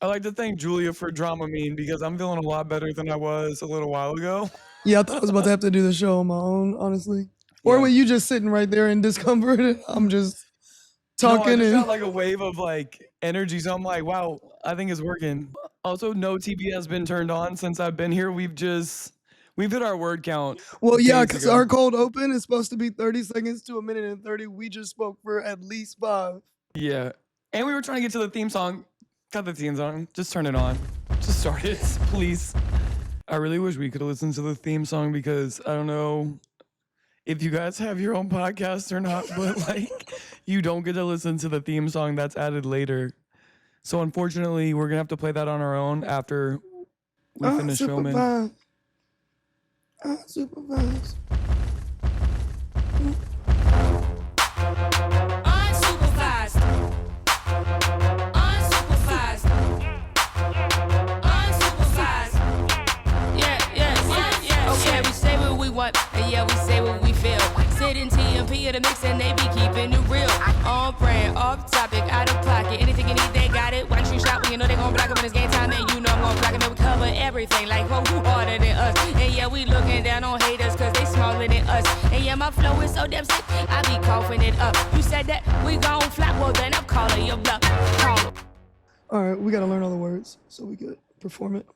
I'd like to thank Julia for Dramamine because I'm feeling a lot better than I was a little while ago. Yeah, I thought I was about to have to do the show on my own, honestly. Or were you just sitting right there in discomfort and I'm just talking No, I just and got like a wave of like energy. So I'm like, wow, I think it's working. Also, no TV has been turned on since I've been here. We've hit our word count. well, yeah, days because ago. our cold open is supposed to be 30 seconds to a minute and 30. We just spoke for at least 5. Yeah. And we were trying to get to the theme song. Got the theme song. Just turn it on. Just start it, please. I really wish we could have listened to the theme song because I don't know if you guys have your own podcast or not, but like you don't get to listen to the theme song that's added later. So unfortunately, we're gonna have to play that on our own after we finish filming. Unsupervised. Unsupervised. Unsupervised. Unsupervised. Yeah. Okay, we say what we want, and yeah, we say what we feel. Sitting TMP of the mix, and they be keeping it real. On brand, off topic, out of pocket. Anything you need, they got it. Watch you shop when you know they gon' block it when it's game time, and you know I'm gon' block it. And we cover everything, like who harder than us. And yeah, we looking down on haters, cause they smaller than us. And yeah, my flow is so damn sick, I be coughing it up. You said that we gon' flop, well then I'm calling your bluff. Call. All right, we got to learn all the words so we could perform it.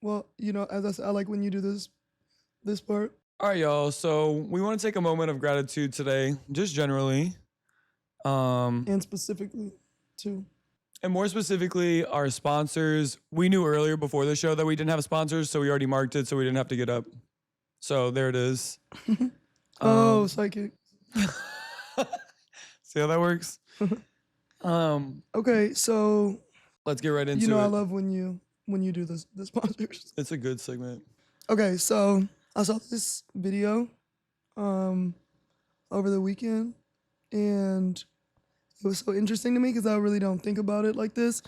Well, you know, as I said, I like when you do this part. All right, y'all. So we want to take a moment of gratitude today, just generally. And specifically, too. And more specifically, our sponsors. We knew earlier before the show that we didn't have sponsors, so we already marked it, so we didn't have to get up. So there it is. Psychic. See how that works? Okay, so let's get right into it. You know, I love when you do the sponsors. It's a good segment. Okay, so I saw this video over the weekend, and it was so interesting to me because I really don't think about it like this.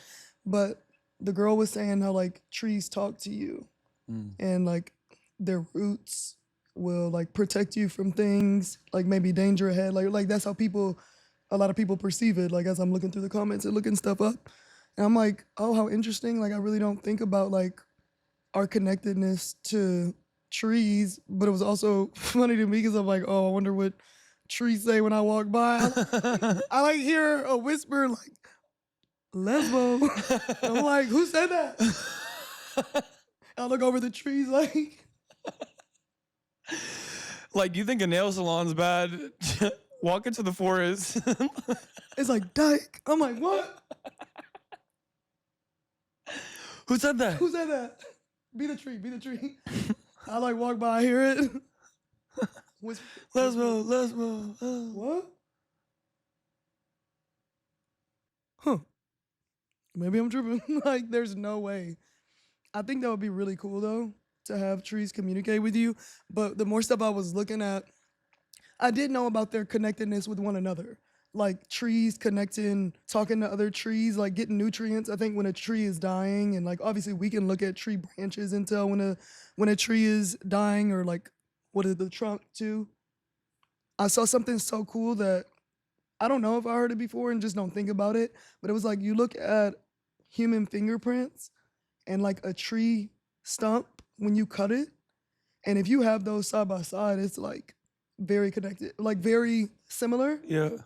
But the girl was saying how like trees talk to you, and like their roots will like protect you from things, like maybe danger ahead. Like that's how a lot of people perceive it. Like as I'm looking through the comments and looking stuff up, and I'm like, oh, how interesting. Like I really don't think about like our connectedness to trees, but it was also funny to me because I'm like, oh, I wonder what trees say when I walk by. I like hear a whisper like lesbo. I'm like, who said that? I look over the trees like you think a nail salon's bad? Walk into the forest. It's like dyke. I'm like, what? Who said that? Who said that? Be the tree. I like walk by, I hear it. Lesbo. What? Huh. Maybe I'm tripping. Like, there's no way. I think that would be really cool, though, to have trees communicate with you. But the more stuff I was looking at, I did know about their connectedness with one another. Like trees connecting, talking to other trees, like getting nutrients. I think when a tree is dying, and like obviously we can look at tree branches and tell when a tree is dying, or like what is the trunk too. I saw something so cool that I don't know if I heard it before and just don't think about it, but it was like you look at human fingerprints and like a tree stump when you cut it, and if you have those side by side, it's like very connected, like very similar. Yeah.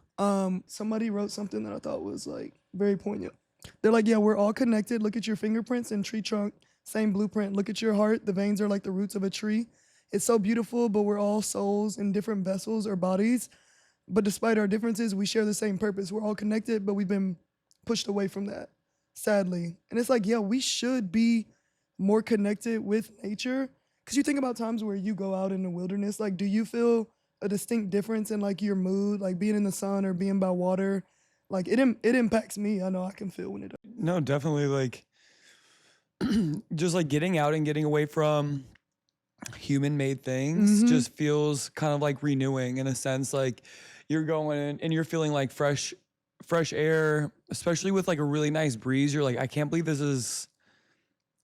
Somebody wrote something that I thought was like very poignant. They're like, yeah, we're all connected. Look at your fingerprints and tree trunk, same blueprint. Look at your heart. The veins are like the roots of a tree. It's so beautiful, but we're all souls in different vessels or bodies. But despite our differences, we share the same purpose. We're all connected, but we've been pushed away from that, sadly. And it's like, yeah, we should be more connected with nature. Because you think about times where you go out in the wilderness, like, do you feel a distinct difference in like your mood, like being in the sun or being by water? Like it impacts me. I know I can feel when it does. No, definitely, like just like getting out and getting away from human-made things just feels kind of like renewing in a sense. Like you're going and you're feeling like fresh air, especially with like a really nice breeze. You're like, I can't believe this is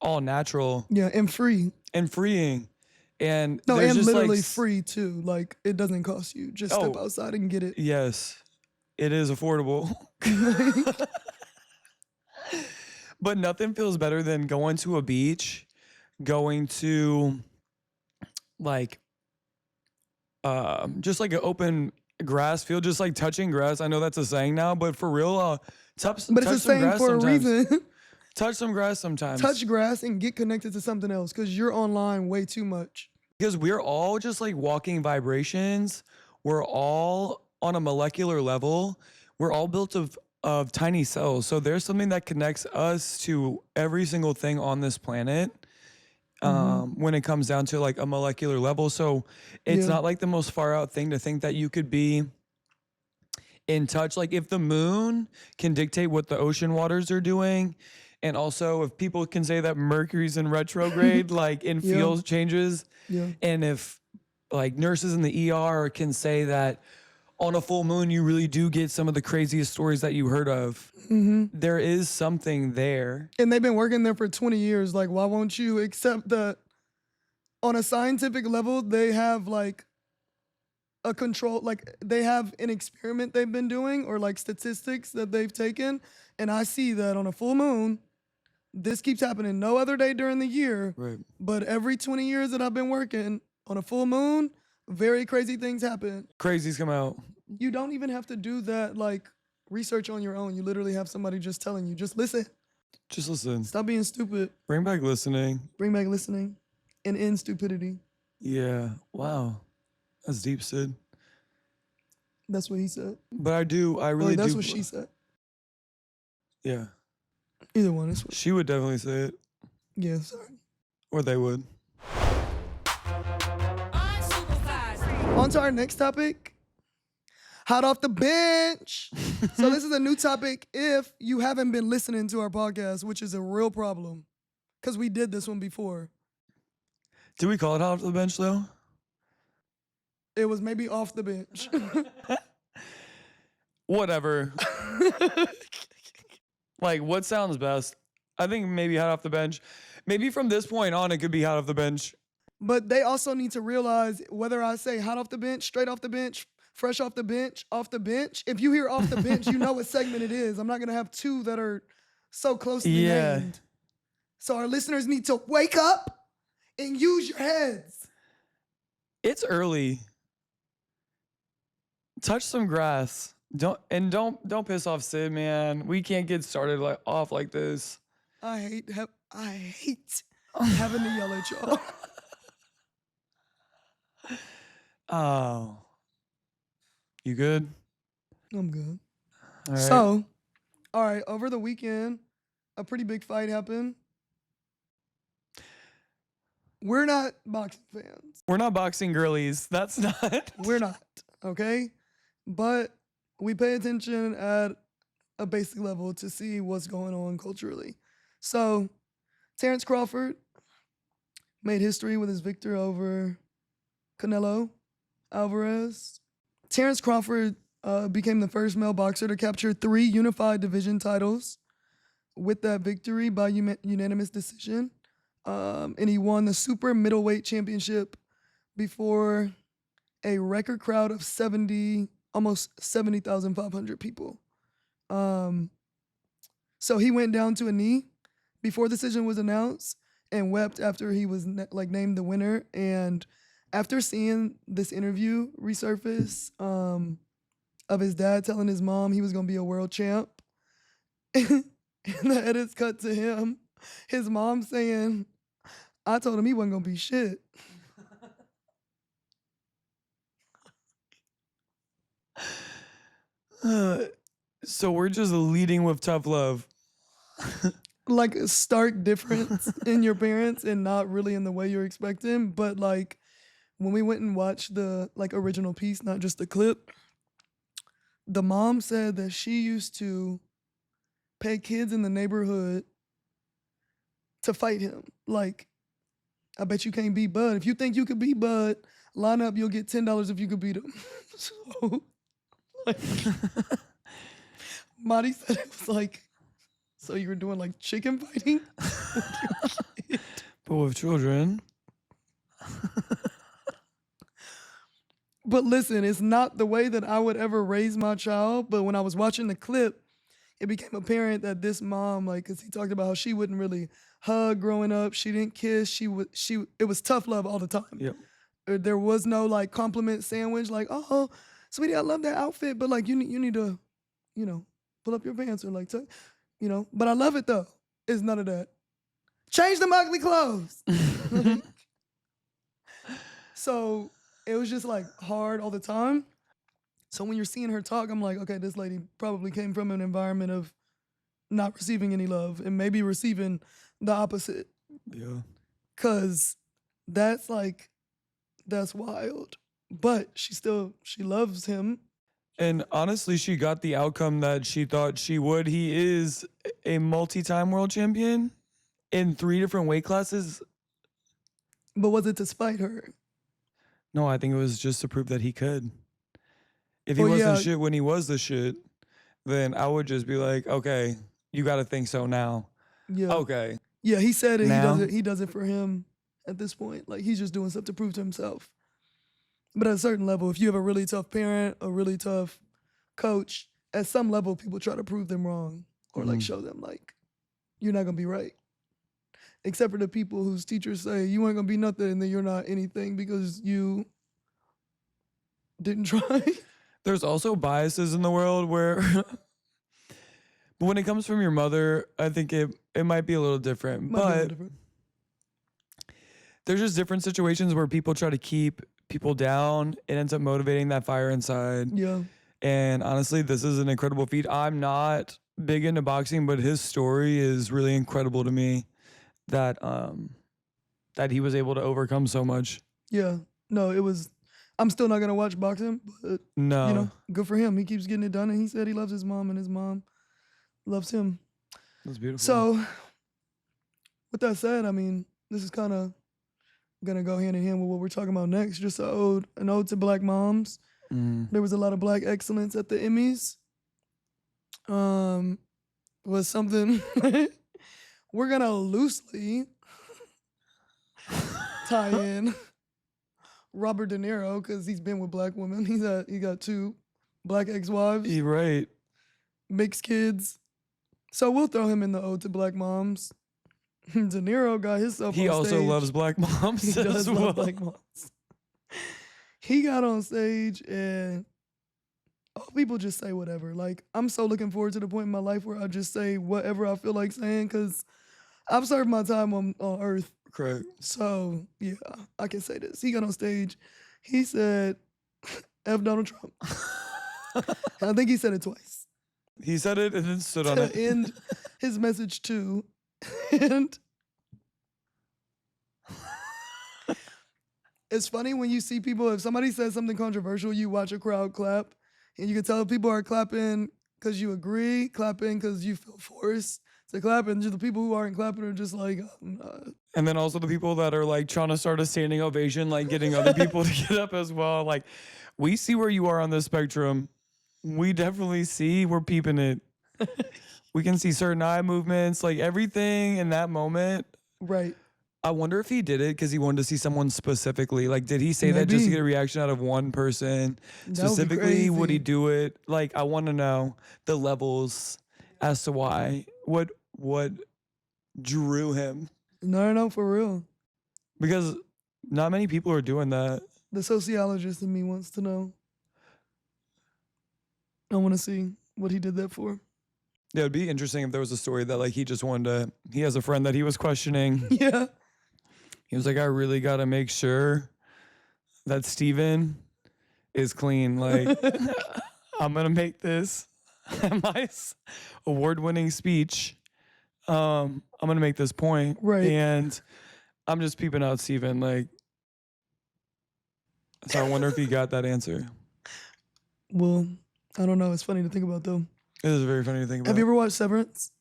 all natural. Yeah, and free. And freeing. And no, and just literally like, free too. Like it doesn't cost you. Just step outside and get it. Yes, it is affordable. But nothing feels better than going to a beach, going to like just like an open grass field, just like touching grass. I know that's a saying now, but for real, touch But it's a some saying grass for sometimes. a reason. Touch some grass sometimes. Touch grass and get connected to something else because you're online way too much. Because we're all just like walking vibrations. We're all on a molecular level. We're all built of tiny cells. So there's something that connects us to every single thing on this planet. When it comes down to like a molecular level. So it's not like the most far out thing to think that you could be in touch. Like if the moon can dictate what the ocean waters are doing, and also if people can say that Mercury's in retrograde, like in field changes, and if like nurses in the ER can say that on a full moon, you really do get some of the craziest stories that you heard of. There is something there. And they've been working there for 20 years. Like, why won't you accept that on a scientific level, they have like a control, like they have an experiment they've been doing or like statistics that they've taken. And I see that on a full moon, this keeps happening no other day during the year. Right. But every 20 years that I've been working on a full moon, very crazy things happen. Crazies come out. You don't even have to do that like research on your own. You literally have somebody just telling you, just listen. Just listen. Stop being stupid. Bring back listening. Bring back listening and end stupidity. Yeah. Wow. That's deep, Sid. That's what he said. But I really That's do. what she said. Yeah. Either one. Is what, She would definitely say it. yeah, sorry. Or they would. Unsupervised. On to our next topic. Hot off the bench. So this is a new topic if you haven't been listening to our podcast, which is a real problem. Because we did this one before. Did we call it hot off the bench though? It was maybe off the bench. Whatever. Like, what sounds best? I think maybe hot off the bench. Maybe from this point on, it could be hot off the bench. But they also need to realize whether I say hot off the bench, straight off the bench, fresh off the bench, off the bench. If you hear off the bench, you know what segment it is. I'm not going to have two that are so closely named. So our listeners need to wake up and use your heads. It's early. Touch some grass. Don't piss off Sid, man. We can't get started off like this. I hate having to yell at y'all. Oh. You good? I'm good. All right. So, all right, over the weekend, a pretty big fight happened. We're not boxing fans. We're not boxing girlies. That's not. We're not, okay? But we pay attention at a basic level to see what's going on culturally. So, Terence Crawford made history with his victory over Canelo Alvarez. Terence Crawford became the first male boxer to capture 3 unified division titles with that victory by unanimous decision. And he won the super middleweight championship before a record crowd of almost 70,500 people. So he went down to a knee before the decision was announced and wept after he was named the winner. And after seeing this interview resurface of his dad telling his mom he was going to be a world champ, and the edits cut to him, his mom saying, I told him he wasn't going to be shit. So we're just leading with tough love. Like a stark difference in your parents and not really in the way you're expecting. But like when we went and watched the original piece, not just the clip, the mom said that she used to pay kids in the neighborhood to fight him. Like, I bet you can't beat Bud. If you think you could beat Bud, line up, you'll get $10 if you could beat him. So, like, Marty said it was like, so you were doing like chicken fighting? But with children. But listen, it's not the way that I would ever raise my child. But when I was watching the clip, it became apparent that this mom, like, because he talked about how she wouldn't really hug growing up. She didn't kiss. It was tough love all the time. Yep. There was no like compliment sandwich, like, oh, sweetie, I love that outfit, but like you need to, pull up your pants or like, but I love it though. It's none of that. Change them ugly clothes. So it was just like hard all the time. So when you're seeing her talk, I'm like, okay, this lady probably came from an environment of not receiving any love and maybe receiving the opposite. Yeah. Cause that's wild. But she loves him. And honestly, she got the outcome that she thought she would. He is a multi-time world champion in 3 different weight classes. But was it to spite her? No, I think it was just to prove that he could. If he wasn't shit when he was the shit, then I would just be like, okay, you got to think so now. Yeah. Okay. Yeah, he said it. Now? He does it for him at this point. Like, he's just doing stuff to prove to himself. But at a certain level, if you have a really tough parent, a really tough coach, at some level, people try to prove them wrong or like show them like, you're not going to be right. Except for the people whose teachers say, you ain't going to be nothing and then you're not anything because you didn't try. There's also biases in the world where, but when it comes from your mother, I think it might be a little different. There's just different situations where people try to keep people down. It ends up motivating that fire inside. Yeah. And honestly, this is an incredible feat. I'm not big into boxing, but his story is really incredible to me that he was able to overcome so much. Yeah. No, it was, I'm still not going to watch boxing, but No. good for him. He keeps getting it done. And he said he loves his mom and his mom loves him. That's beautiful. So with that said, I mean, this is kind of going to go hand in hand with what we're talking about next. Just an ode to Black moms. There was a lot of Black excellence at the Emmys. Was something we're going to loosely tie in Robert De Niro because he's been with Black women. He got 2 Black ex-wives. You're right. Mixed kids. So we'll throw him in the ode to Black moms. De Niro got himself He on also stage. loves Black moms He as does well. love Black moms. He got on stage and people just say whatever. Like, I'm so looking forward to the point in my life where I just say whatever I feel like saying because I've served my time on Earth. Correct. So, yeah, I can say this. He got on stage. He said, F Donald Trump. And I think he said it twice. He said it and then stood on To it. end his message too. And it's funny when you see people, if somebody says something controversial, you watch a crowd clap, and you can tell people are clapping because you agree, clapping because you feel forced to clap, and just the people who aren't clapping are just like, And then also the people that are like trying to start a standing ovation, like getting other people to get up as well. Like, we see where you are on the spectrum. We definitely see, we're peeping it. We can see certain eye movements, like everything in that moment. right. I wonder if he did it because he wanted to see someone specifically. Like, did he say that just to Maybe. get a reareaction out of one person? That would be Specifically, would he crazy. do it? Like, I want to know the levels as to why. What drew him? No, for real. Because not many people are doing that. The sociologist in me wants to know. I want to see what he did that for. Yeah, it'd be interesting if there was a story that like he just wanted to. He has a friend that he was questioning. Yeah. He was like, I really got to make sure that Steven is clean. Like, I'm going to make this my award-winning speech. I'm going to make this point. Right. And I'm just peeping out Steven. Like, so I wonder if he got that answer. Well, I don't know. It's funny to think about, though. It is very funny to think about. Have you ever watched Severance?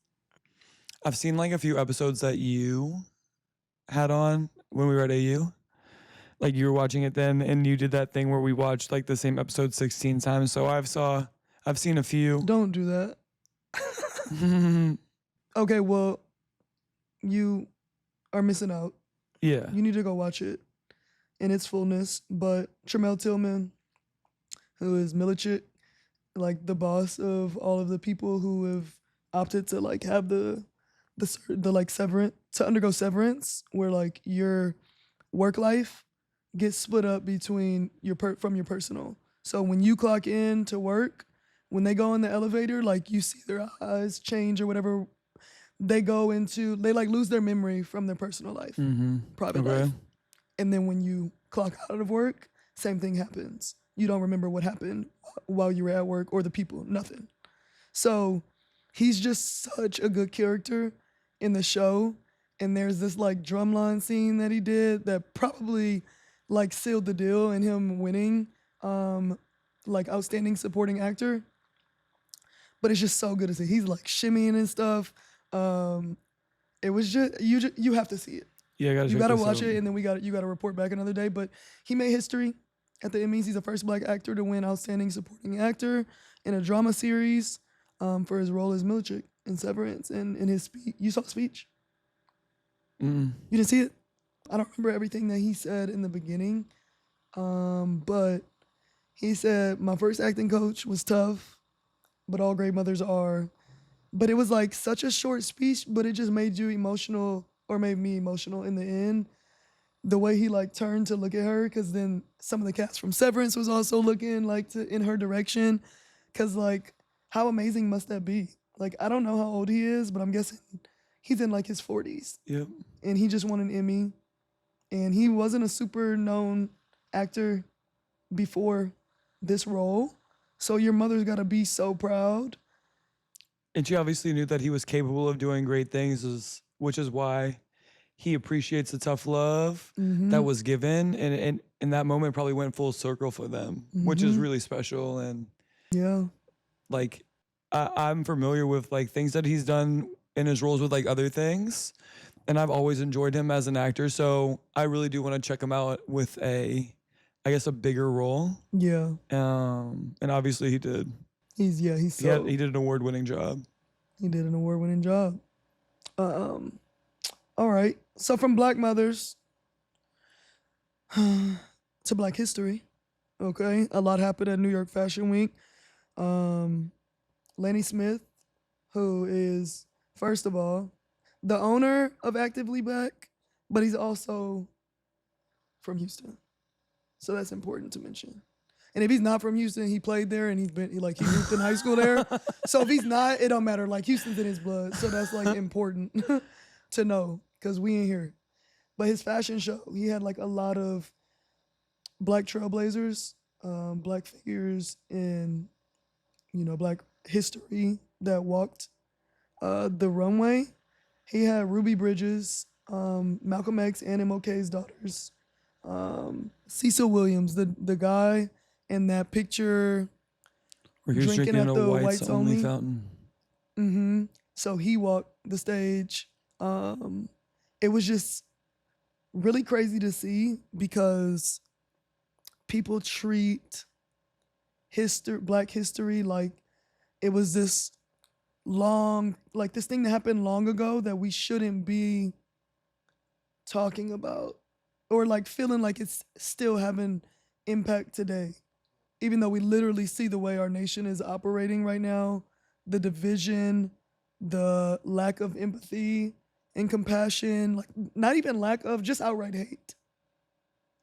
I've seen like a few episodes that you had on when we were at AU. Like you were watching it then and you did that thing where we watched like the same episode 16 times. So I've seen a few. Don't do that. Okay, well, you are missing out. Yeah. You need to go watch it in its fullness. But Tremel Tillman, who is Millicent, like the boss of all of the people who have opted to like have the like severance, to undergo severance, where like your work life gets split up between from your personal. So when you clock in to work, when they go in the elevator, like you see their eyes change or whatever, they like lose their memory from their personal life, private life. And then when you clock out of work, same thing happens. You don't remember what happened while you were at work or the people, nothing. So he's just such a good character in the show. And there's this like drumline scene that he did that probably like sealed the deal in him winning like outstanding supporting actor. But it's just so good to see. He's like shimmying and stuff. It was just you have to see it. Yeah, you gotta watch it, and then you gotta report back another day. But he made history at the Emmys. He's the first Black actor to win Outstanding Supporting Actor in a drama series for his role as Milchick in Severance. And in his speech, you saw the speech? You didn't see it? I don't remember everything that he said in the beginning, but he said, "My first acting coach was tough, but all great mothers are." But it was like such a short speech, but it just made you emotional, or made me emotional in the end. The way he like turned to look at her, because then some of the cast from Severance was also looking like in her direction. Because like, how amazing must that be? Like, I don't know how old he is, but I'm guessing he's in like his 40s. Yep. And he just won an Emmy. And he wasn't a super known actor before this role. So your mother's got to be so proud. And she obviously knew that he was capable of doing great things, which is why he appreciates the tough love that was given. And in that moment probably went full circle for them, which is really special. And yeah, like I'm familiar with like things that he's done in his roles with like other things. And I've always enjoyed him as an actor. So I really do want to check him out with I guess a bigger role. Yeah. And obviously he did. He did an award-winning job. He did an award-winning job. All right. So from Black mothers to Black history. Okay. A lot happened at New York Fashion Week. Lanny Smith, who is, first of all, the owner of Actively Black, but he's also from Houston. So that's important to mention. And if he's not from Houston, he played there and he hooped in high school there. So if he's not, it don't matter. Like, Houston's in his blood. So that's like important to know, because we ain't here. But his fashion show, he had like a lot of Black trailblazers, Black figures in, Black history that walked the runway. He had Ruby Bridges, Malcolm X and MLK's daughters, Cecil Williams, the guy in that picture where he was drinking at the Whites Only fountain. So he walked the stage. It was just really crazy to see, because people treat Black history like it was this this thing that happened long ago that we shouldn't be talking about, or like feeling like it's still having impact today. Even though we literally see the way our nation is operating right now, the division, the lack of empathy and compassion, like not even lack of, just outright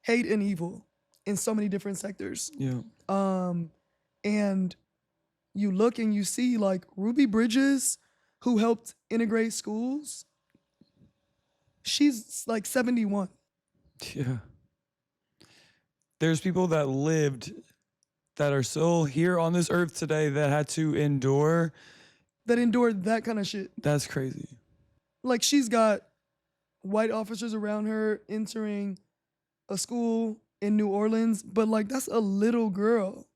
hate and evil in so many different sectors. Yeah. And you look and you see like Ruby Bridges, who helped integrate schools. She's like 71. Yeah. There's people that lived, that are still here on this earth today, that had to endure. That endured that kind of shit. That's crazy. Like, she's got white officers around her entering a school in New Orleans, but like, that's a little girl.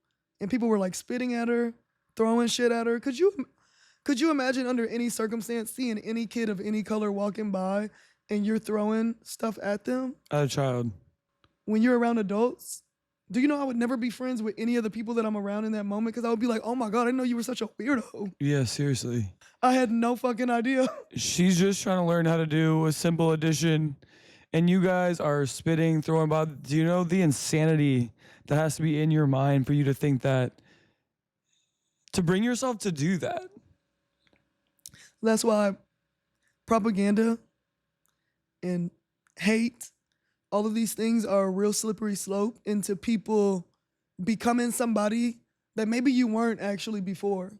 And people were like spitting at her, throwing shit at her. Could you imagine, under any circumstance, seeing any kid of any color walking by and you're throwing stuff at them? As a child. When you're around adults, do you know I would never be friends with any of the people that I'm around in that moment? Because I would be like, oh my God, I didn't know you were such a weirdo. Yeah, seriously. I had no fucking idea. She's just trying to learn how to do a simple addition, and you guys are spitting, throwing about. Do you know the insanity that has to be in your mind for you to think that, to bring yourself to do that? That's why propaganda and hate, all of these things are a real slippery slope into people becoming somebody that maybe you weren't actually before,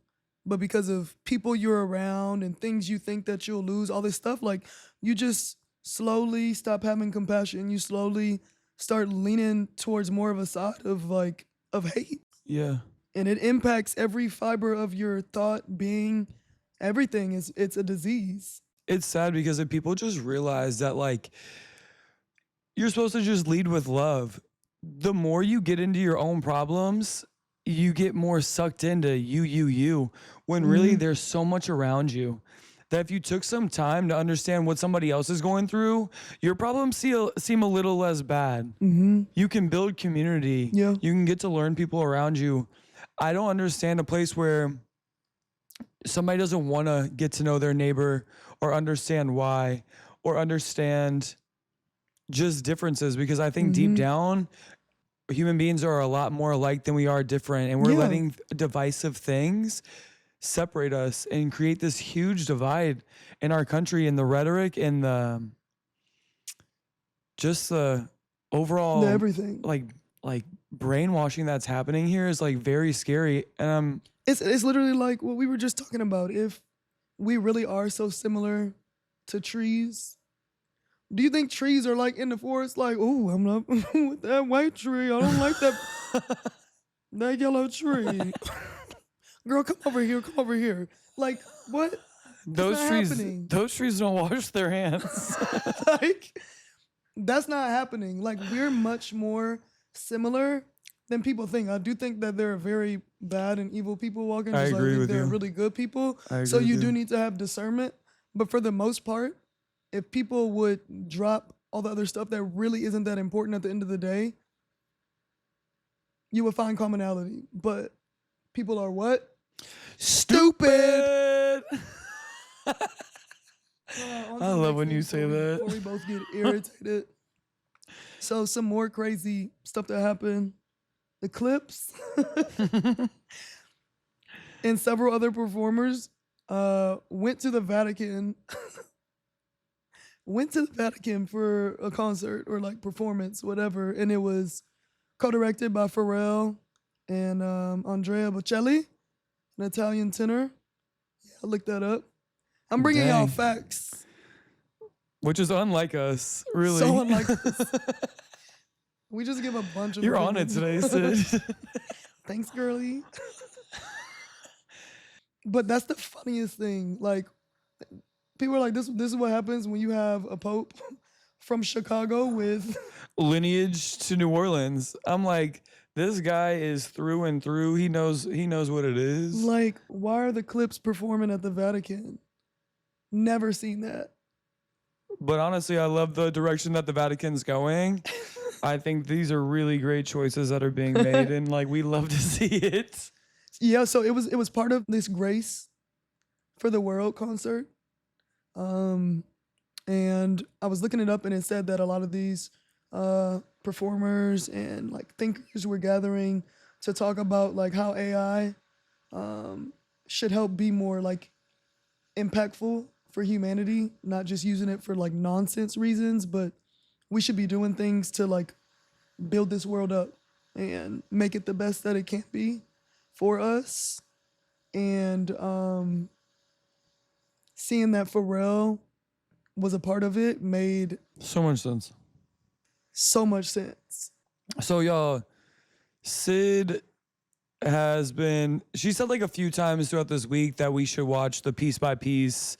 but because of people you're around and things you think that you'll lose, all this stuff, like you just slowly stop having compassion. You slowly start leaning towards more of a side of hate. Yeah. And it impacts every fiber of your thought, being, everything. It's a disease. It's sad because if people just realize that, like, you're supposed to just lead with love. The more you get into your own problems, you get more sucked into you, when really there's so much around you that if you took some time to understand what somebody else is going through, your problems seem a little less bad. You can build community. Yeah. You can get to learn people around you. I don't understand a place where somebody doesn't want to get to know their neighbor or understand why or understand just differences, because I think deep down, human beings are a lot more alike than we are different, and we're Yeah. letting divisive things separate us and create this huge divide in our country, and the rhetoric and the overall The everything. like brainwashing that's happening here is like very scary. And It's literally like what we were just talking about. If we really are so similar to trees, do you think trees are like in the forest like, oh, I'm not with that white tree. I don't like that yellow tree. Girl, come over here. Like, what? those not trees happening. those trees don't wash their hands. Like, that's not happening. Like, we're much more similar than people think. I do think that there are very bad and evil people walking. I Just like agree think with there are you. really good people. I So agree you with do you. need to have discernment. But for the most part, if people would drop all the other stuff that really isn't that important at the end of the day, you would find commonality. But people are what? Stupid. On to I the love next when thing you say before we- that. Before we both get irritated. So some more crazy stuff that happened. The Clips and several other performers went to the Vatican. Went to the Vatican for a concert or like performance, whatever, and it was co-directed by Pharrell and Andrea Bocelli, an Italian tenor. Yeah, I looked that up. I'm bringing y'all Dang. facts. which is unlike us, really. So unlike us. We just give a bunch of. You're on it opinions. today, Sid. Thanks, girly. But that's the funniest thing. Like, people are like, this is what happens when you have a pope from Chicago with Lineage to New Orleans. I'm like, this guy is through and through. He knows what it is. like, why are the Clips performing at the Vatican? Never seen that. But honestly, I love the direction that the Vatican's going. I think these are really great choices that are being made, and like we love to see it. Yeah, so it was part of this Grace for the World concert. And I was looking it up, and it said that a lot of these performers and like thinkers were gathering to talk about like how AI should help be more like impactful for humanity, not just using it for like nonsense reasons, but we should be doing things to like build this world up and make it the best that it can be for us. And seeing that Pharrell was a part of it made So much sense. so much sense. So y'all, Sid she said like a few times throughout this week that we should watch the Piece by Piece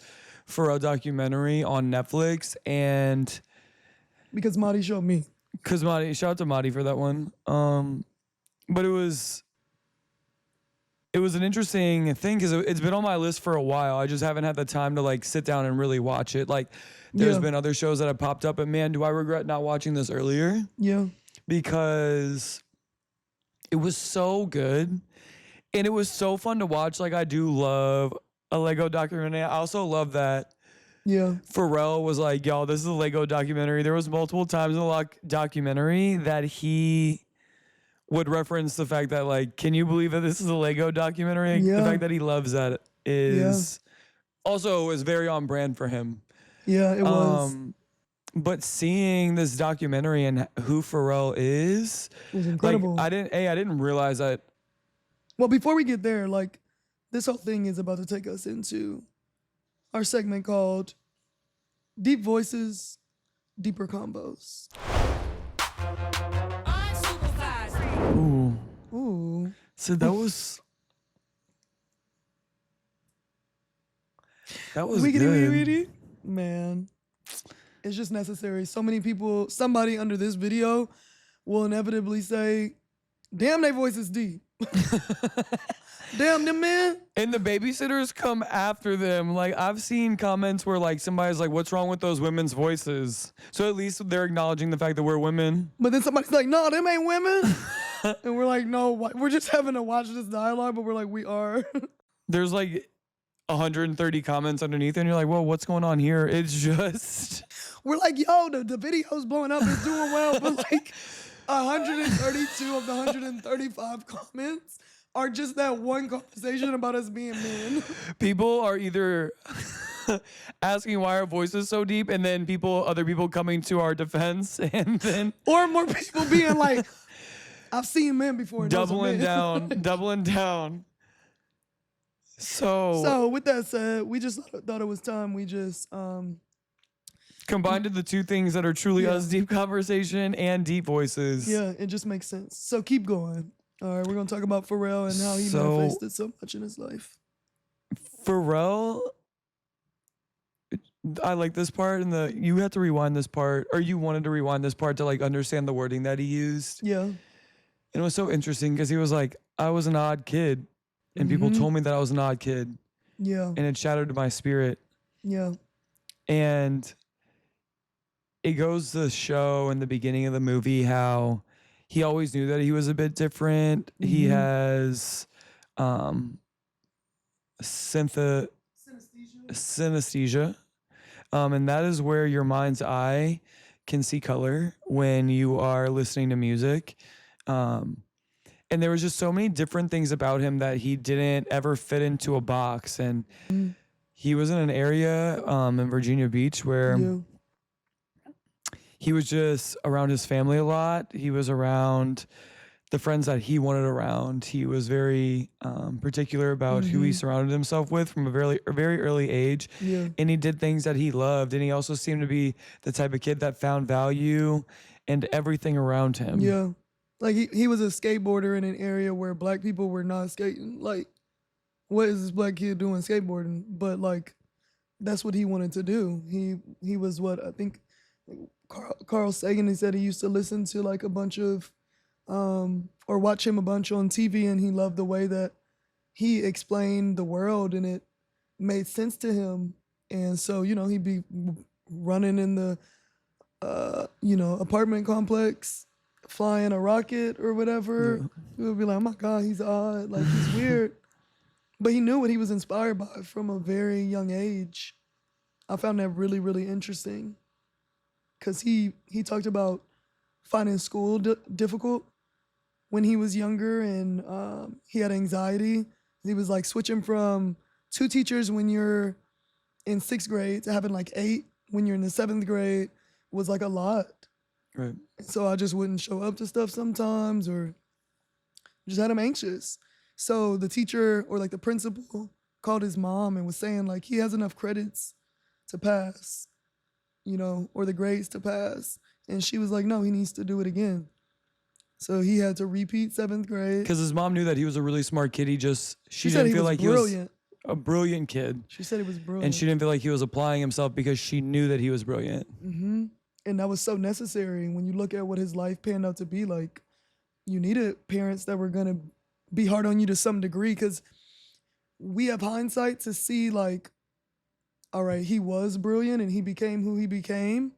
Pharrell documentary on Netflix, and Because Marty showed me. because Madi, shout out to Madi for that one. But it was an interesting thing because it's been on my list for a while. I just haven't had the time to like sit down and really watch it. Like there's Yeah. been other shows that have popped up, but man, do I regret not watching this earlier, Yeah. because it was so good and it was so fun to watch. Like I do love a Lego documentary. I also love that Yeah. Pharrell was like, y'all, this is a Lego documentary. There was multiple times in the documentary that he would reference the fact that, like, can you believe that this is a Lego documentary? Yeah. The fact that he loves that is Also, it was very on brand for him. Yeah, it was. But seeing this documentary and who Pharrell is, It was incredible. Like, I didn't realize that. Well, before we get there, like, this whole thing is about to take us into our segment called Deep Voices, Deeper Convos. Unsupervised. Ooh. So that was Wiggity, good. wiggity. Man, it's just necessary. So many people, somebody under this video will inevitably say, damn, their voice is deep. Damn them, man. And the babysitters come after them. Like, I've seen comments where like somebody's like, what's wrong with those women's voices? So at least they're acknowledging the fact that we're women. But then somebody's like, no, them ain't women. And we're like, no, we're just having to watch this dialogue, but we're like, we are. There's like 130 comments underneath, and you're like, well, what's going on here? It's just... We're like, yo, the video's blowing up, it's doing well, but like 132 of the 135 comments are just that one conversation about us being men. People are either asking why our voice is so deep, and then other people coming to our defense, and then... Or more people being like, I've seen men before. And doubling those are men. down, doubling down. So with that said, we just thought it was time we just combined the two things that are truly us, deep conversation and deep voices. Yeah, it just makes sense. So keep going. All right, we're gonna talk about Pharrell and how he manifested so much in his life. Pharrell, I like this part, and you had to rewind this part, or you wanted to rewind this part to like understand the wording that he used. Yeah. And it was so interesting because he was like, I was an odd kid, and people told me that I was an odd kid. Yeah. And it shattered my spirit. Yeah. And it goes to show in the beginning of the movie how he always knew that he was a bit different. He has synesthesia. And that is where your mind's eye can see color when you are listening to music. And there was just so many different things about him that he didn't ever fit into a box. And he was in an area in Virginia Beach where he was just around his family a lot. He was around the friends that he wanted around. He was very particular about who he surrounded himself with from a very early age. Yeah. And he did things that he loved. And he also seemed to be the type of kid that found value in everything around him. Yeah. Like he was a skateboarder in an area where black people were not skating. Like, what is this black kid doing skateboarding? But like, that's what he wanted to do. He was what I think Carl Sagan, he said he used to listen to like a bunch of or watch him a bunch on TV, and he loved the way that he explained the world and it made sense to him. And so, he'd be running in the apartment complex, flying a rocket or whatever. He would be like, oh my God, he's odd, like he's weird. But he knew what he was inspired by from a very young age. I found that really, really interesting. Because he talked about finding school difficult when he was younger, and he had anxiety. He was like switching from 2 teachers when you're in 6th grade to having like 8 when you're in the 7th grade was like a lot. Right. So I just wouldn't show up to stuff sometimes, or just had him anxious. So the teacher or like the principal called his mom and was saying like he has enough credits to pass, or the grades to pass. And she was like, no, he needs to do it again. So he had to repeat 7th grade. Because his mom knew that he was a really smart kid. She said didn't he feel was like brilliant. he was a brilliant kid. She said he was brilliant. And she didn't feel like he was applying himself because she knew that he was brilliant. And that was so necessary. When you look at what his life panned out to be like, you needed parents that were going to be hard on you to some degree, because we have hindsight to see like, all right, he was brilliant and he became who he became.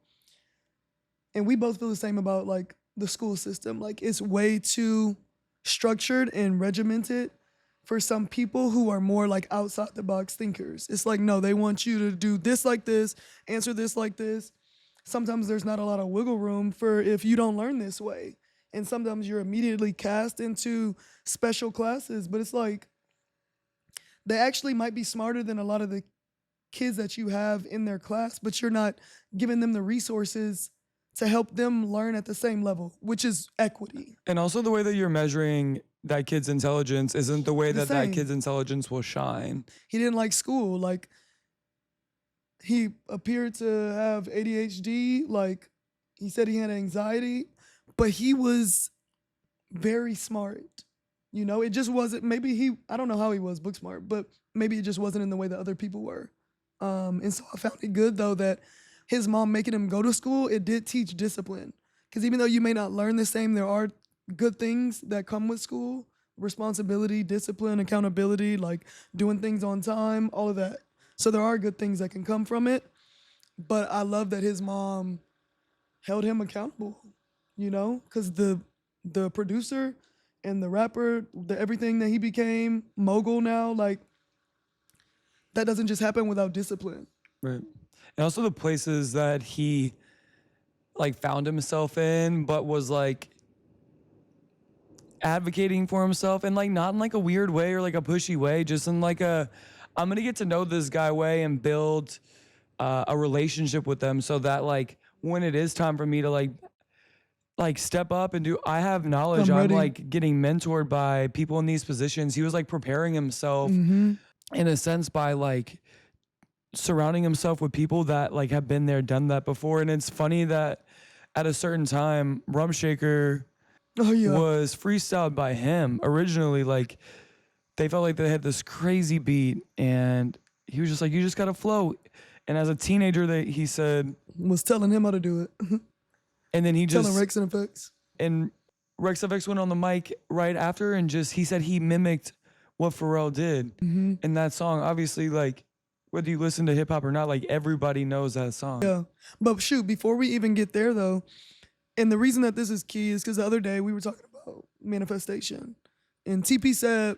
And we both feel the same about like the school system. Like, it's way too structured and regimented for some people who are more like outside the box thinkers. It's like, no, they want you to do this like this, answer this like this. Sometimes there's not a lot of wiggle room for if you don't learn this way. And sometimes you're immediately cast into special classes, but it's like, they actually might be smarter than a lot of the kids that you have in their class, but you're not giving them the resources to help them learn at the same level, which is equity. And also the way that you're measuring that kid's intelligence isn't the way The that that same. kid's intelligence will shine. He didn't like school. Like, he appeared to have ADHD. Like, he said he had anxiety, but he was very smart. You know, it just wasn't, I don't know how he was book smart, but maybe it just wasn't in the way that other people were. And so I found it good, though, that his mom making him go to school, it did teach discipline. Because even though you may not learn the same, there are good things that come with school: responsibility, discipline, accountability, like doing things on time, all of that. So there are good things that can come from it. But I love that his mom held him accountable, you know, because the producer and the rapper, everything that he became, mogul now, like, that doesn't just happen without discipline. Right. And also the places that he like found himself in, but was like advocating for himself, and like not in like a weird way or like a pushy way, just in like a, I'm gonna get to know this guy way and build a relationship with them, so that like when it is time for me to like step up and do, I have knowledge. I'm I'm ready. like getting mentored by people in these positions. He was like preparing himself in a sense by like surrounding himself with people that like have been there, done that before. And it's funny that at a certain time, Rum Shaker Oh, yeah. was freestyled by him originally. Like, they felt like they had this crazy beat, and he was just like, you just gotta flow. And as a teenager, he said, Was telling him how to do it. and then he just, Telling Rex and Effects. and Rex FX went on the mic right after and just, he said he mimicked what Pharrell did in that song. Obviously, like, whether you listen to hip hop or not, like, everybody knows that song. Yeah. But shoot, before we even get there, though, and the reason that this is key is because the other day we were talking about manifestation. And TP said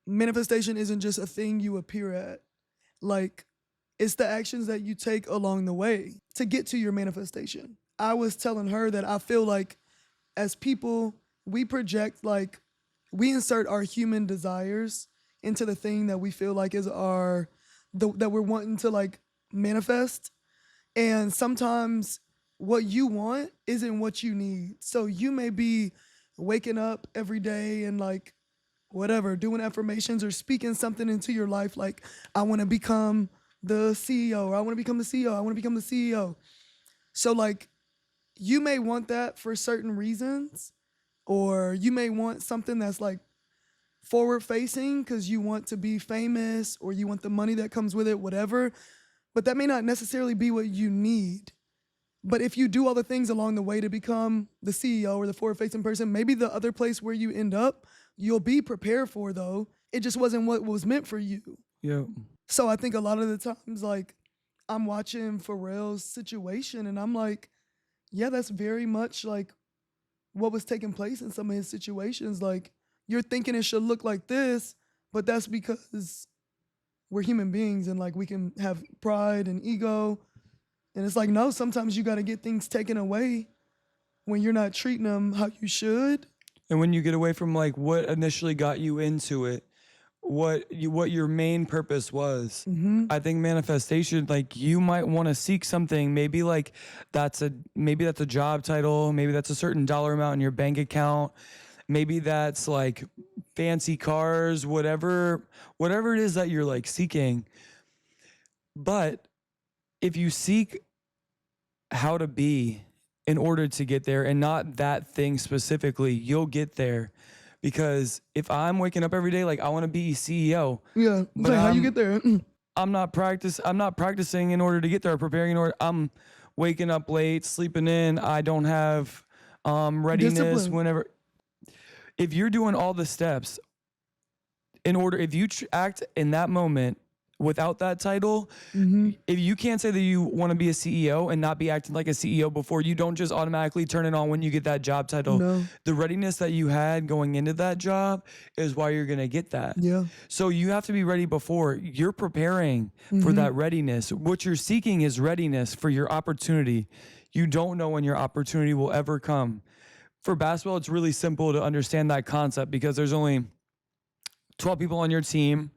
manifestation isn't just a thing you appear at. Like, it's the actions that you take along the way to get to your manifestation. I was telling her that I feel like as people, we project, like, we insert our human desires into the thing that we feel like is that we're wanting to like manifest. And sometimes what you want isn't what you need. So you may be waking up every day and like whatever, doing affirmations or speaking something into your life like, I want to become the CEO, or I want to become the CEO, I want to become the CEO. So like, you may want that for certain reasons, or you may want something that's like forward facing because you want to be famous or you want the money that comes with it, whatever. But that may not necessarily be what you need. But if you do all the things along the way to become the CEO or the forward facing person, maybe the other place where you end up, you'll be prepared for, though. It just wasn't what was meant for you. Yeah. So I think a lot of the times, like, I'm watching Pharrell's situation and I'm like, yeah, that's very much like what was taking place in some of his situations. Like, you're thinking it should look like this, but that's because we're human beings and like we can have pride and ego. And it's like, no, sometimes you got to get things taken away when you're not treating them how you should. And when you get away from like what initially got you into it, what your main purpose was. I think manifestation, like, you might want to seek something. Maybe like that's a job title. Maybe that's a certain dollar amount in your bank account. Maybe that's like fancy cars, whatever it is that you're like seeking. But if you seek how to be in order to get there and not that thing specifically, you'll get there. Because if I'm waking up every day like I want to be CEO, Yeah, but like how you get there? I'm not practicing in order to get there, preparing in order. I'm waking up late, sleeping in. I don't have readiness Discipline. whenever. If you're doing all the steps in order, if you act in that moment without that title, if you can't say that you want to be a CEO and not be acting like a CEO before, you don't just automatically turn it on when you get that job title. No. The readiness that you had going into that job is why you're going to get that. Yeah. So you have to be ready before. You're preparing for that readiness. What you're seeking is readiness for your opportunity. You don't know when your opportunity will ever come. For basketball, it's really simple to understand that concept because there's only 12 people on your team.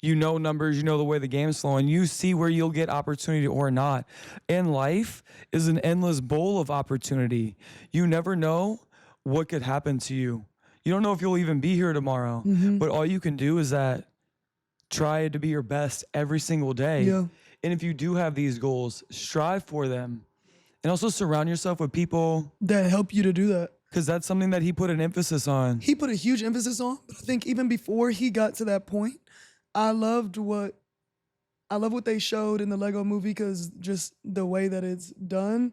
You know numbers, you know the way the game's flowing. You see where you'll get opportunity or not. And life is an endless bowl of opportunity. You never know what could happen to you. You don't know if you'll even be here tomorrow. But all you can do is try to be your best every single day. Yeah. And if you do have these goals, strive for them. And also surround yourself with people. That help you to do that. Because that's something that he put an emphasis on. He put a huge emphasis on, but I think even before he got to that point, I love what they showed in the Lego movie, because just the way that it's done.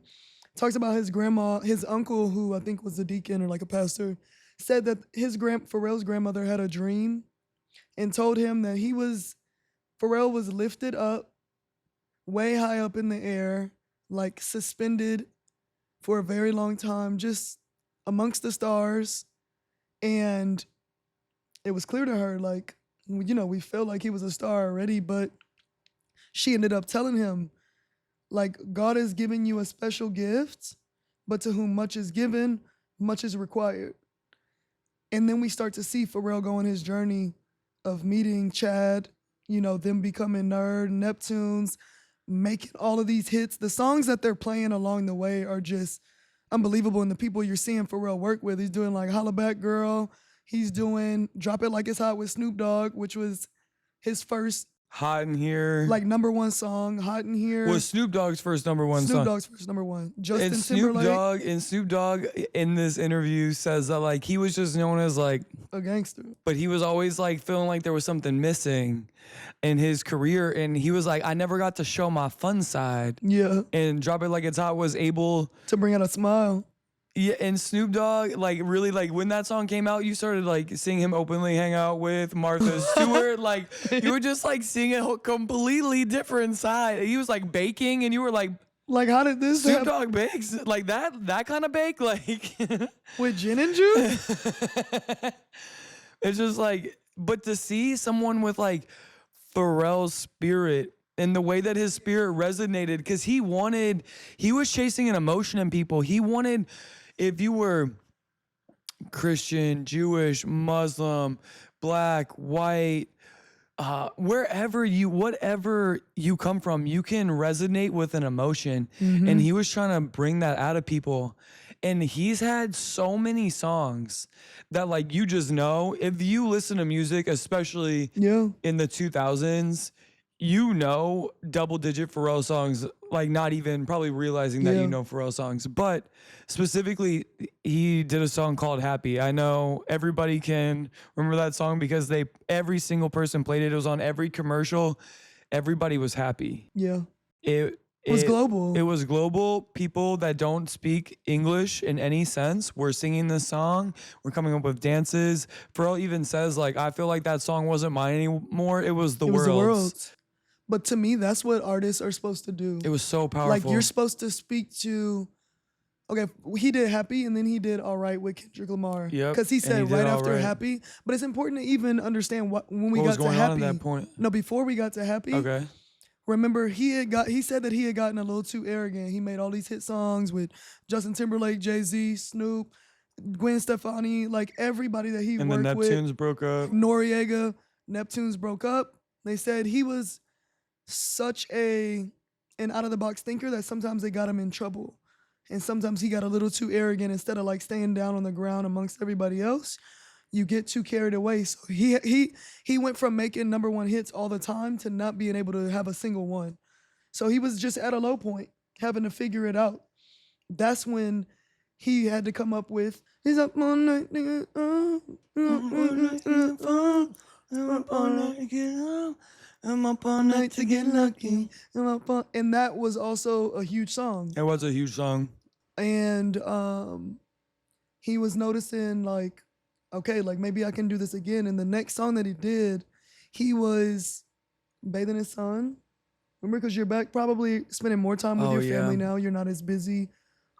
Talks about his uncle, who I think was a deacon or like a pastor, said that Pharrell's grandmother had a dream and told him that Pharrell was lifted up way high up in the air, like suspended for a very long time, just amongst the stars. And it was clear to her, like, we felt like he was a star already, but she ended up telling him, like, God is giving you a special gift, but to whom much is given, much is required. And then we start to see Pharrell go on his journey of meeting Chad, them becoming Neptunes, making all of these hits. The songs that they're playing along the way are just unbelievable. And the people you're seeing Pharrell work with, he's doing like Holla Back Girl. He's doing Drop It Like It's Hot with Snoop Dogg, which was his first Hot in Here. like #1 song. Hot in Here Was Snoop Dogg's first #1 song. Snoop Dogg's first #1. Justin And Timberlake, Snoop Dogg in this interview says that like he was just known as like a gangster. but he was always like feeling like there was something missing in his career, and he was like, I never got to show my fun side. Yeah, And Drop It Like It's Hot was able. to bring out a smile. Yeah, and Snoop Dogg, like really, like when that song came out, you started like seeing him openly hang out with Martha Stewart. Like you were just like seeing a completely different side. He was like baking, and you were like, Like, how did this Snoop happen? Dogg bakes like that kind of bake, like With gin and juice? it's just like, but to see someone with like Pharrell's spirit and the way that his spirit resonated, because he was chasing an emotion in people. He wanted, if you were Christian, Jewish, Muslim, black, white, whatever you come from, you can resonate with an emotion. And he was trying to bring that out of people. And he's had so many songs that like you just know, if you listen to music, especially in the 2000s, double-digit Pharrell songs, like not even probably realizing that Pharrell songs. But specifically, he did a song called Happy. I know everybody can remember that song because every single person played it. It was on every commercial. Everybody was happy. Yeah. It was global. It was global. People that don't speak English in any sense were singing this song. We're coming up with dances. Pharrell even says, like, I feel like that song wasn't mine anymore. It was the world's. But to me, that's what artists are supposed to do. It was so powerful. Like, you're supposed to speak to... Okay, he did Happy, and then he did All Right with Kendrick Lamar. Yep. Because he said right after Right. Happy. But it's important to even understand when we What got was to going Happy. on at that point? No, before we got to Happy. Okay. Remember, he said that he had gotten a little too arrogant. He made all these hit songs with Justin Timberlake, Jay-Z, Snoop, Gwen Stefani, like everybody that he And worked the with. Neptunes broke up. Noriega, Neptunes broke up. They said he was such an out-of-the-box thinker that sometimes they got him in trouble. And sometimes he got a little too arrogant. Instead of like staying down on the ground amongst everybody else, you get too carried away. So he went from making #1 hits all the time to not being able to have a single one. So he was just at a low point, having to figure it out. That's when he had to come up with, he's up all night, nigga, I'm up all night to get up. I'm up all night to get lucky. And that was also a huge song. It was a huge song. And he was noticing like, okay, like maybe I can do this again. And the next song that he did, he was bathing his son. Remember, because you're back probably spending more time with your family now. You're not as busy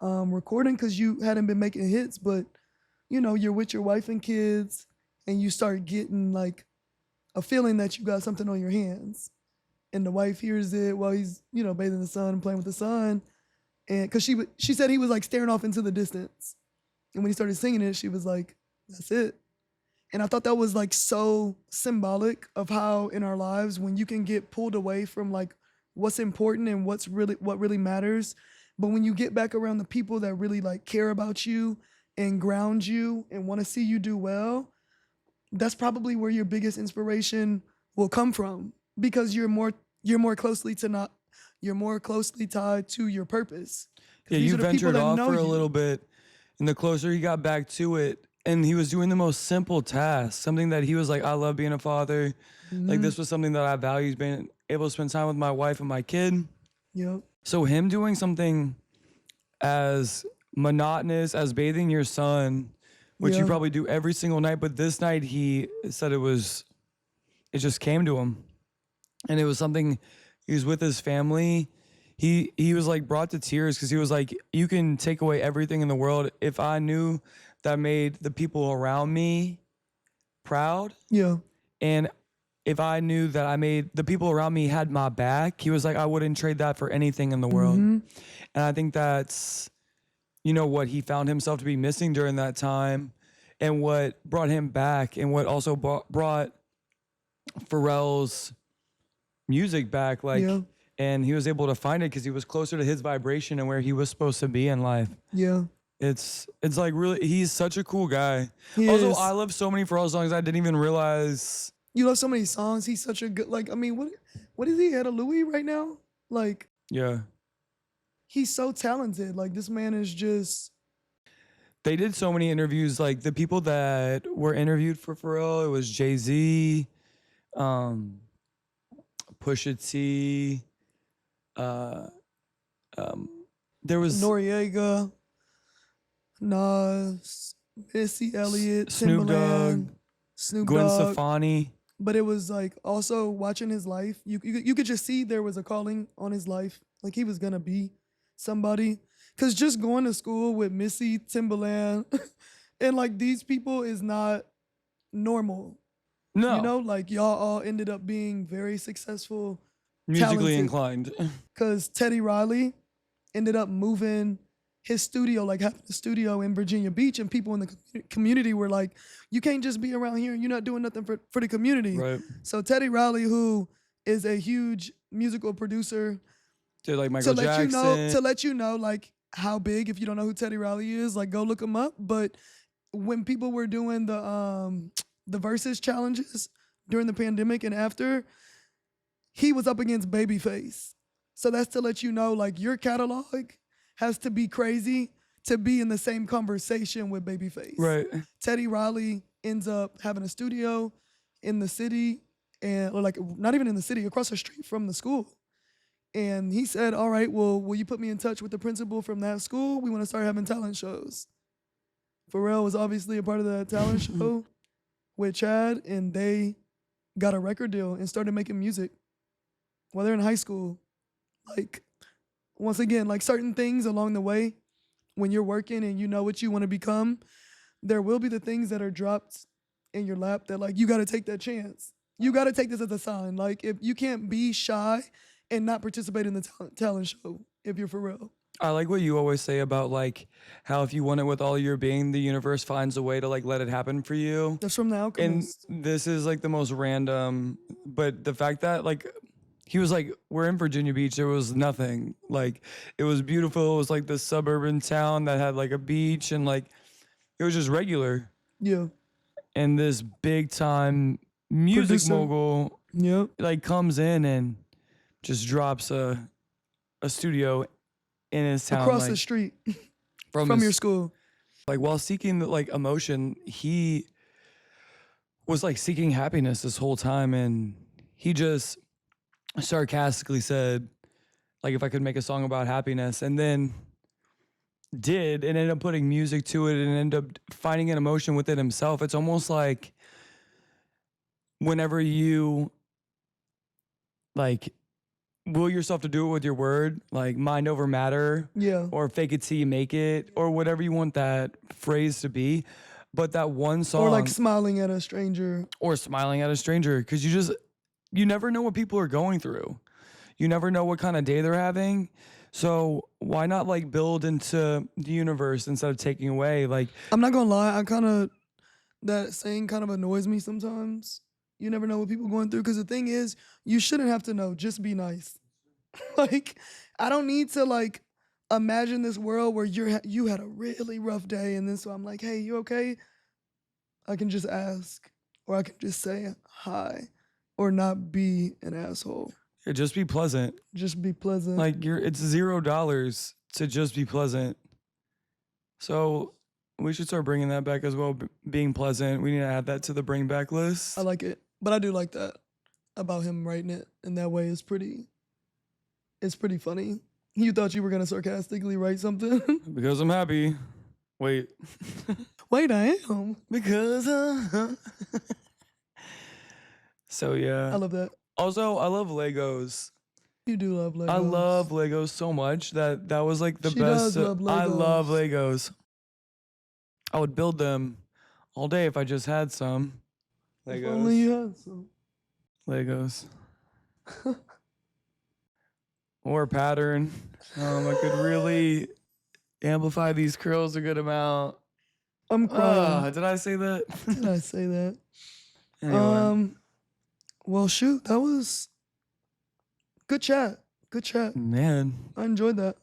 recording because you hadn't been making hits, but you're with your wife and kids, and you start getting like a feeling that you got something on your hands. And the wife hears it while he's, bathing the son and playing with the son. And because she said he was like staring off into the distance. And when he started singing it, she was like, that's it. And I thought that was like so symbolic of how in our lives, when you can get pulled away from like what's important and what really matters, but when you get back around the people that really like care about you and ground you and want to see you do well, that's probably where your biggest inspiration will come from, because you're more closely tied to your purpose. Yeah, you ventured off for a little bit, and the closer he got back to it, and he was doing the most simple tasks, something that he was like, I love being a father. Like, this was something that I value, being able to spend time with my wife and my kid. Yep. So him doing something as monotonous as bathing your son, which you probably do every single night, but this night he said it just came to him. And it was something, he was with his family. He was like brought to tears because he was like, you can take away everything in the world. If I knew that made the people around me proud. Yeah. And if I knew that I made the people around me had my back, he was like, I wouldn't trade that for anything in the world. And I think that's, what he found himself to be missing during that time, and what brought him back, and what also brought Pharrell's music back. And he was able to find it because he was closer to his vibration and where he was supposed to be in life. Yeah. It's like really, he's such a cool guy. He also, is. I love so many Pharrell songs I didn't even realize. You love so many songs. He's such a good, like, I mean, what is he at a Louis right now? Like, Yeah. he's so talented. Like, this man is just. They did so many interviews. Like, the people that were interviewed for Pharrell, it was Jay-Z, Pusha T, there was Noriega, Nas, Missy Elliott, Snoop Timbaland, Dogg, Snoop Gwen Dogg. Stefani. But it was like also watching his life. You could just see there was a calling on his life. Like, he was gonna be somebody. Cause just going to school with Missy, Timbaland, and like these people is not normal. No. Like, y'all all ended up being very successful, Musically talented. inclined. Cause Teddy Riley ended up moving his studio, like having a studio in Virginia Beach, and people in the community were like, you can't just be around here and you're not doing nothing for the community. Right. So Teddy Riley, who is a huge musical producer, Did like Michael Jackson. to let you know like how big, if you don't know who Teddy Riley is, like go look him up. But when people were doing the Versus challenges during the pandemic and after, he was up against Babyface. So that's to let you know, like, your catalog has to be crazy to be in the same conversation with Babyface. Right. Teddy Riley ends up having a studio in the city, or like not even in the city, across the street from the school. And he said, all right, well, will you put me in touch with the principal from that school? We want to start having talent shows. Pharrell was obviously a part of that talent show with Chad, and they got a record deal and started making music while they're in high school. Like, once again, like certain things along the way, when you're working and you know what you want to become, there will be the things that are dropped in your lap that, like, you got to take that chance. You got to take this as a sign. Like, if you can't be shy and not participate in the talent show, if you're for real. I like what you always say about like how if you want it with all your being, the universe finds a way to like let it happen for you. That's from The Alchemist. And this is like the most random, but the fact that like he was like, we're in Virginia Beach, there was nothing. Like, it was beautiful. It was like this suburban town that had like a beach, and like it was just regular. Yeah. And this big time music Producer. mogul like comes in and just drops a studio in his town Across like, the street from your school. Like, while seeking the, like, emotion, he was like seeking happiness this whole time, and he just sarcastically said, like, if I could make a song about happiness, and then did, and ended up putting music to it, and ended up finding an emotion with it himself. It's almost like whenever you like will yourself to do it with your word, like mind over matter, or fake it till you make it, or whatever you want that phrase to be. But that one song, Or like smiling at a stranger. Because you never know what people are going through. You never know what kind of day they're having. So why not like build into the universe instead of taking away? Like, I'm not gonna lie, that saying kind of annoys me sometimes. You never know what people are going through. Because the thing is, you shouldn't have to know. Just be nice. Like, I don't need to, like, imagine this world where you had a really rough day. And then so I'm like, hey, you okay? I can just ask. Or I can just say hi. Or not be an asshole. Yeah, just be pleasant. Just be pleasant. Like it's $0 to just be pleasant. So we should start bringing that back as well. Being pleasant. We need to add that to the bring back list. I like it. But I do like that about him writing it in that way. It's pretty funny. You thought you were going to sarcastically write something? Because I'm happy. Wait. Wait, I am. Because So yeah. I love that. Also, I love Legos. You do love Legos. I love Legos so much that was like the She best. does love I love Legos. Legos. I would build them all day if I just had some Legos. If only you had some. Legos. Or a pattern. I could really amplify these curls a good amount. I'm crying. Did I say that? Did I say that? Anyway. Well, shoot, that was good chat. Good chat. Man, I enjoyed that.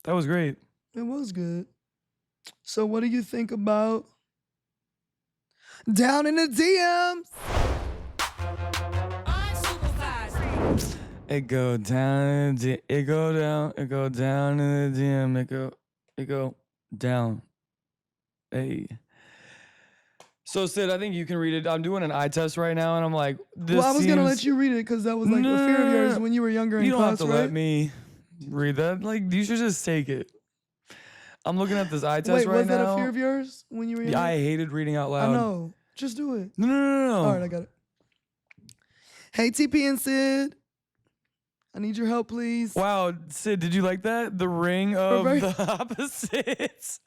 that was great. It was good. So, what do you think about Down in the DMs? Unsupervised. It go down, it go down, it go down in the DM, it go down. Hey. So Sid, I think you can read it. I'm doing an eye test right now, and I'm like, this Well, I was gonna seems- let you read it because that was like a fear of yours when you were younger in You don't class, have to right? let me read that. Like, you should just take it. I'm looking at this eye test Wait, right was now. that a fear of yours when you were younger? Yeah, I hated reading out loud. I know. Just do it. No. All right, I got it. Hey, TP and Sid. I need your help, please. Wow, Sid, did you like that? The ring of very- the opposites.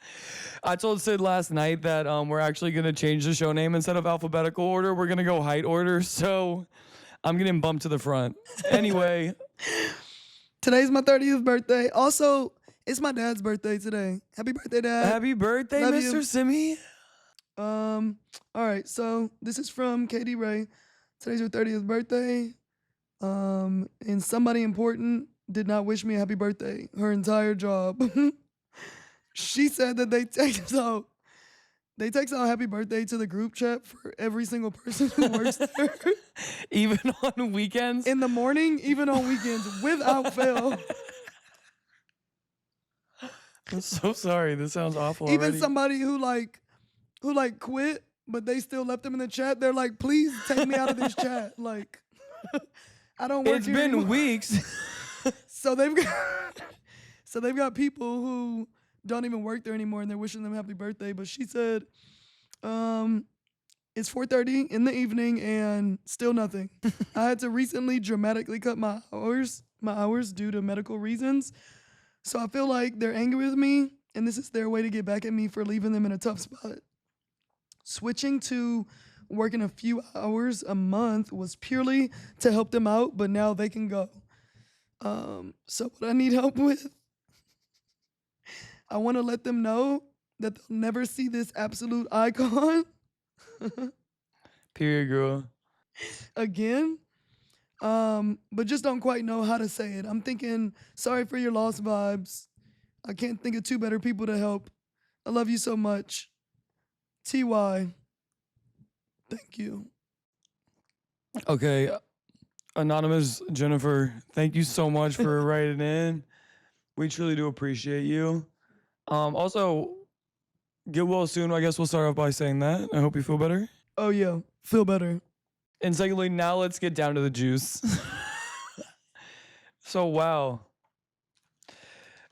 I told Sid last night that we're actually going to change the show name. Instead of alphabetical order, we're going to go height order. So I'm getting bumped to the front. Anyway. Today's my 30th birthday. Also, it's my dad's birthday today. Happy birthday, Dad. Happy birthday, Love Mr. you. Simi. All right, so this is from Katie Ray. Today's her 30th birthday. And somebody important did not wish me a happy birthday her entire job. She said that they text out happy birthday to the group chat for every single person who works there. Even on weekends. In the morning, even on weekends, without fail. I'm so sorry. This sounds awful Even already. somebody who quit, but they still left them in the chat. They're like, please take me out of this chat. Like, I don't work It's here been anymore. weeks. So they've got people who don't even work there anymore, and they're wishing them happy birthday. But she said, it's 4:30 in the evening and still nothing. I had to recently dramatically cut my hours due to medical reasons. So I feel like they're angry with me, and this is their way to get back at me for leaving them in a tough spot. Switching to working a few hours a month was purely to help them out, but now they can go. So what I need help with, I want to let them know that they'll never see this absolute icon Period, girl. again. But just don't quite know how to say it. I'm thinking, sorry for your lost vibes. I can't think of two better people to help. I love you so much. TY. Thank you. Okay. Anonymous Jennifer, thank you so much for writing in. We truly do appreciate you. Also, get well soon. I guess we'll start off by saying that. I hope you feel better. Oh yeah, feel better. And secondly, now let's get down to the juice. So, wow.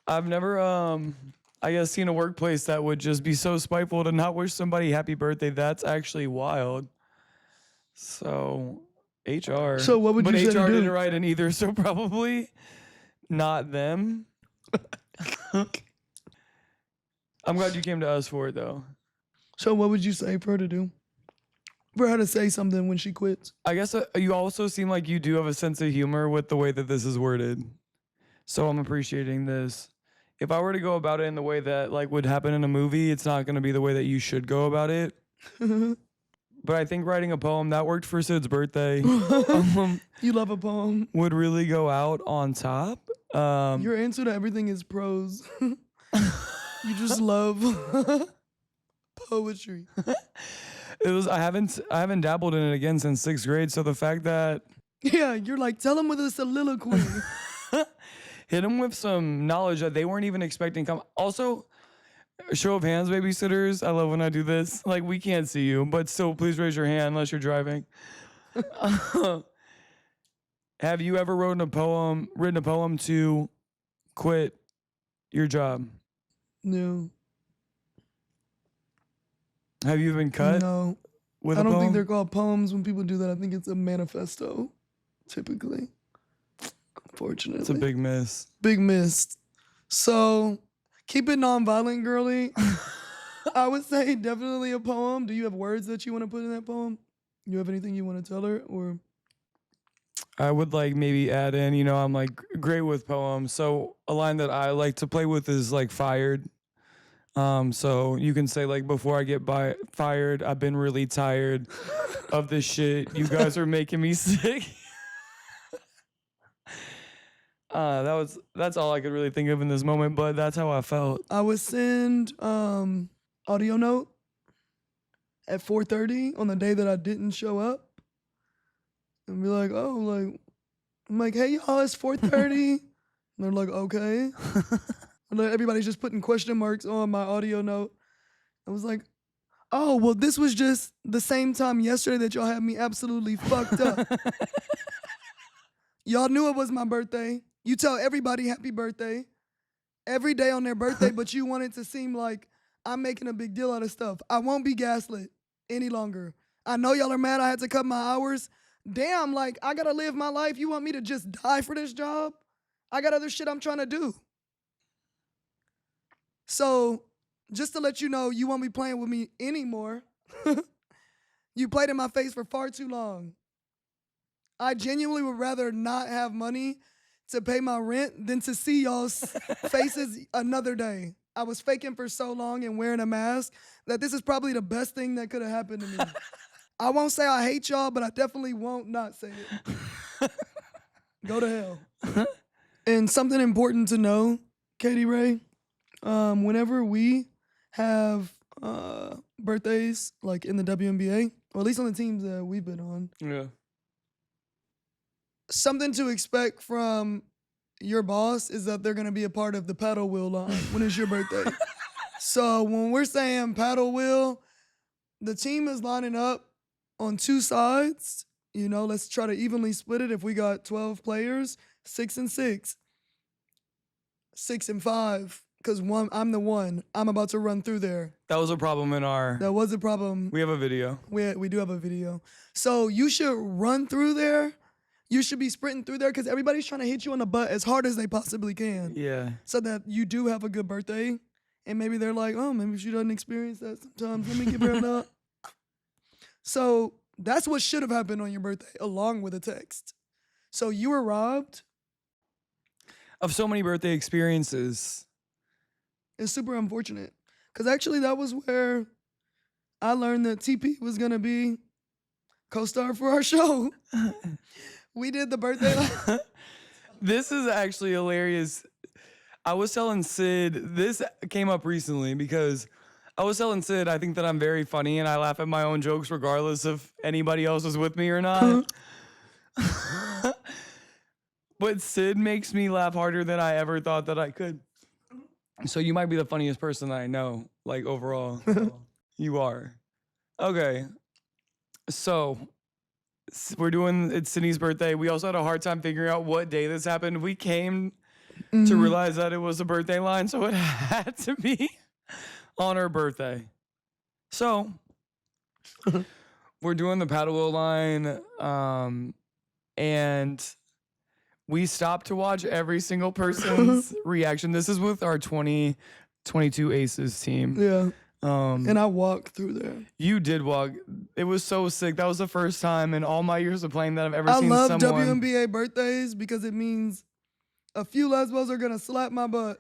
I've never, I guess, seen a workplace that would just be so spiteful to not wish somebody happy birthday. That's actually wild. So, HR. So what would but you say to HR do? didn't write in either, so probably not them. I'm glad you came to us for it, though. So what would you say for her to do? For her to say something when she quits? I guess you also seem like you do have a sense of humor with the way that this is worded. So I'm appreciating this. If I were to go about it in the way that like would happen in a movie, it's not going to be the way that you should go about it. but I think writing a poem that worked for Sid's birthday You love a poem. would really go out on top. Your answer to everything is prose. You just love poetry. I haven't dabbled in it again since 6th grade. So the fact that Yeah, you're like, tell them with a soliloquy. hit them with some knowledge that they weren't even expecting come. Also, show of hands, babysitters. I love when I do this. Like, we can't see you, but still, please raise your hand unless you're driving. Have you ever written a poem to quit your job? No. Have you been cut? No. With I a don't poem? think they're called poems when people do that. I think it's a manifesto, typically. Unfortunately. It's a big miss. Big miss. So, keep it nonviolent, girly. I would say definitely a poem. Do you have words that you want to put in that poem? You have anything you want to tell her? Or I would like maybe add in, I'm like great with poems. So a line that I like to play with is like fired. So you can say like, before I get fired, I've been really tired of this shit. You guys are making me sick. That's all I could really think of in this moment, but that's how I felt. I would send audio note at 4:30 on the day that I didn't show up, and be like, I'm like, hey y'all, it's 4:30. And they're like, okay. And like, everybody's just putting question marks on my audio note. I was like, oh, well, this was just the same time yesterday that y'all had me absolutely fucked up. Y'all knew it was my birthday. You tell everybody happy birthday every day on their birthday, but you want it to seem like I'm making a big deal out of stuff. I won't be gaslit any longer. I know y'all are mad I had to cut my hours. Damn, like, I gotta live my life. You want me to just die for this job? I got other shit I'm trying to do. So, just to let you know, you won't be playing with me anymore. You played in my face for far too long. I genuinely would rather not have money to pay my rent than to see y'all's faces another day. I was faking for so long and wearing a mask that this is probably the best thing that could have happened to me. I won't say I hate y'all, but I definitely won't not say it. Go to hell. And something important to know, Katie Ray, whenever we have birthdays, like in the WNBA, or at least on the teams that we've been on, Yeah. something to expect from your boss is that they're going to be a part of the paddle wheel line when it's your birthday. So when we're saying paddle wheel, the team is lining up on two sides. Let's try to evenly split it. If we got 12 players, 6 and 6, 6 and 5, because I'm the one. I'm about to run through there. That was a problem That was a problem. We have a video. We do have a video. So you should run through there. You should be sprinting through there because everybody's trying to hit you in the butt as hard as they possibly can. Yeah. So that you do have a good birthday. And maybe they're like, oh, maybe she doesn't experience that sometimes. Let me give her a nut. So that's what should have happened on your birthday, along with a text. So you were robbed. Of so many birthday experiences. It's super unfortunate. Because actually that was where I learned that TP was going to be co-star for our show. We did the birthday. This is actually hilarious. I was telling Sid, this came up recently because I was telling Sid, I think that I'm very funny and I laugh at my own jokes regardless if anybody else is with me or not. But Sid makes me laugh harder than I ever thought that I could. So you might be the funniest person I know, like overall. You are. Okay. So we're doing, it's Sydney's birthday. We also had a hard time figuring out what day this happened. We came to realize that it was a birthday line, so it had to be on her birthday. So we're doing the paddle wheel line, and we stopped to watch every single person's reaction. This is with our 2022 Aces team. Yeah. And I walked through there. You did walk. It was so sick. That was the first time in all my years of playing that I've ever seen I love someone. WNBA birthdays because it means a few lesbos are going to slap my butt.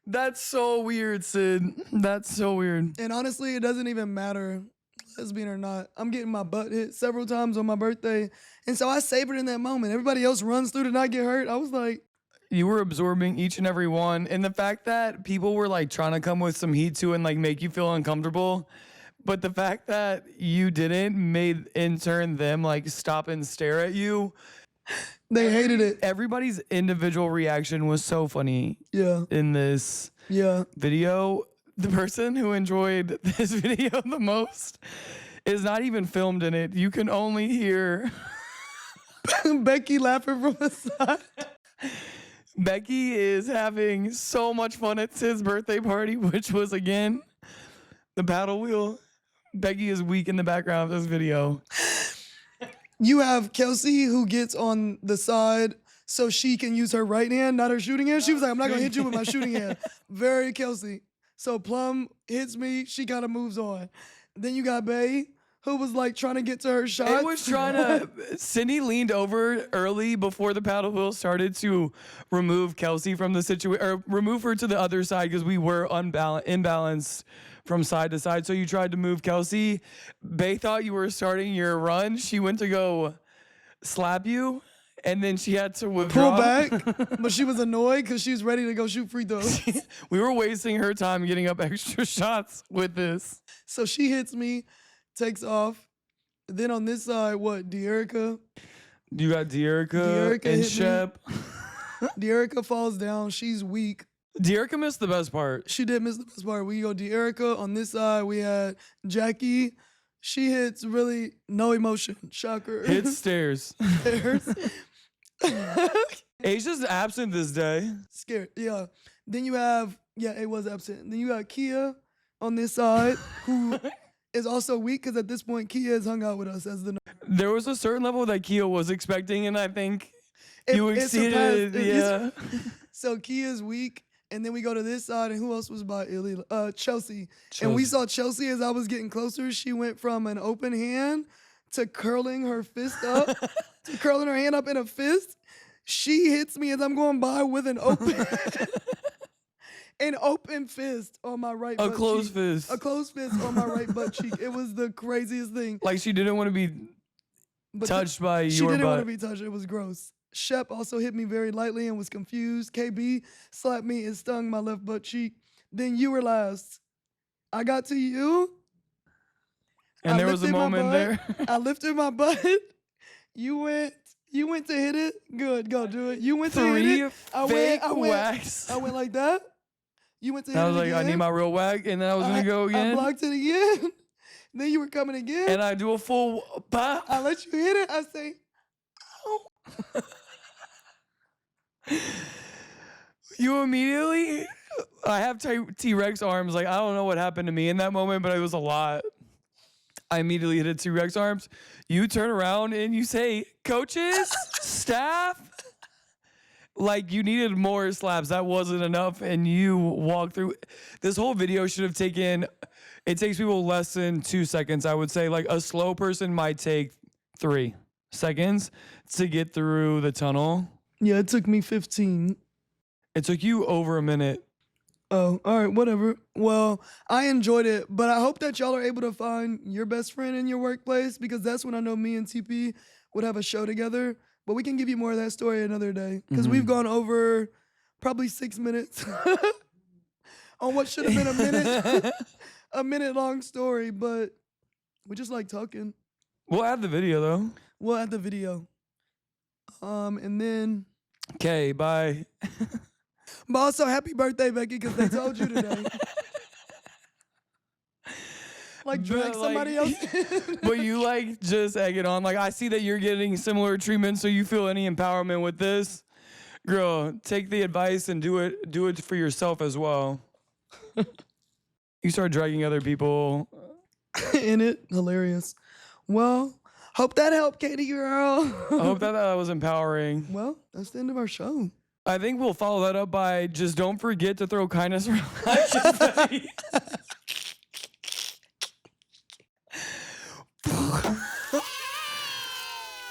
That's so weird, Sid. That's so weird. And honestly, it doesn't even matter, lesbian or not. I'm getting my butt hit several times on my birthday. And so I savored in that moment. Everybody else runs through to not get hurt. I was like, You were absorbing each and every one. And the fact that people were like trying to come with some heat to and like make you feel uncomfortable. But the fact that you didn't made in turn them like stop and stare at you. they hated it. Everybody's individual reaction was so funny Yeah. in this Yeah. video. The person who enjoyed this video the most is not even filmed in it. You can only hear Becky laughing from the side. Becky is having so much fun at Sid's birthday party, which was again the paddle wheel. Becky is weak in the background of this video. You have Kelsey who gets on the side so she can use her right hand, not her shooting hand. She was like, I'm not going to hit you with my shooting hand. Very Kelsey. So Plum hits me. She kind of moves on. Then you got Bay who was like trying to get to her shot. It was trying to. Sydney leaned over early before the paddle wheel started to remove Kelsey from the situation, or remove her to the other side because we were imbalanced from side to side. So you tried to move Kelsey. Bay thought you were starting your run. She went to go slap you, and then she had to withdraw. Pull back, but she was annoyed because she was ready to go shoot free throws. We were wasting her time getting up extra shots with this. So she hits me, takes off. Then on this side, what? De'Erica. You got De'Erica De'Erica and hit me. Shep. De'Erica falls down. She's weak. De'Erica missed the best part. She did miss the best part. We go De'Erica. On this side, we had Jackie. She hits really no emotion. Shocker. Hit stairs. Stairs. Asia's absent this day. Scared. Yeah. Then you have, yeah, it was absent. Then you got Kia on this side, who is also weak because at this point, Kia has hung out with us as the. There was a certain level that Kia was expecting, and I think It- you it exceeded it. surpassed- Yeah. So Kia's weak. And then we go to this side, and who else was by Chelsea. And we saw Chelsea as I was getting closer. She went from an open hand to curling her fist up, to curling her hand up in a fist. She hits me as I'm going by with an open, an open fist on my right A butt closed cheek. fist. A closed fist on my right butt cheek. It was the craziest thing. Like she didn't want to be But touched by she your didn't want butt. to be touched. It was gross. Shep also hit me very lightly and was confused. KB slapped me and stung my left butt cheek. Then you were last. I got to you. And I there was a lifted my moment butt. there. I lifted my butt. You went to hit it. Good, go do it. You went to hit Three it. fake I whacks. went like that. You went to hit I was it like, again. I need my real whack, and then I was gonna go I again, blocked it again. Then you were coming again. and I do a full pop. I let you hit it. I say, ow. You immediately. I have T-Rex arms. Like I don't know what happened to me in that moment, but it was a lot. I immediately hit T-Rex arms. You turn around and you say, "Coaches, staff." Like you needed more slaps. That wasn't enough, and you walked through. This whole video should have taken. It takes people less than 2 seconds, I would say. Like a slow person might take 3 seconds to get through the tunnel. Yeah, it took me 15. It took you over a minute. Oh, all right, whatever. Well, I enjoyed it, but I hope that y'all are able to find your best friend in your workplace because that's when I know me and TP would have a show together. But we can give you more of that story another day because we've gone over probably 6 minutes on what should have been a minute long story, but we just like talking. We'll add the video though. We'll add the video. And then, Okay, bye. but also happy birthday, Becky, because they told you today. Like drag somebody else in. But you like just egg it on. Like I see that you're getting similar treatment, so you feel any empowerment with this. Girl, take the advice and do it for yourself as well. You start dragging other people. In it. Hilarious. Well, hope that helped, Katie girl. I hope that was empowering. Well, that's the end of our show. I think we'll follow that up by just don't forget to throw kindness around.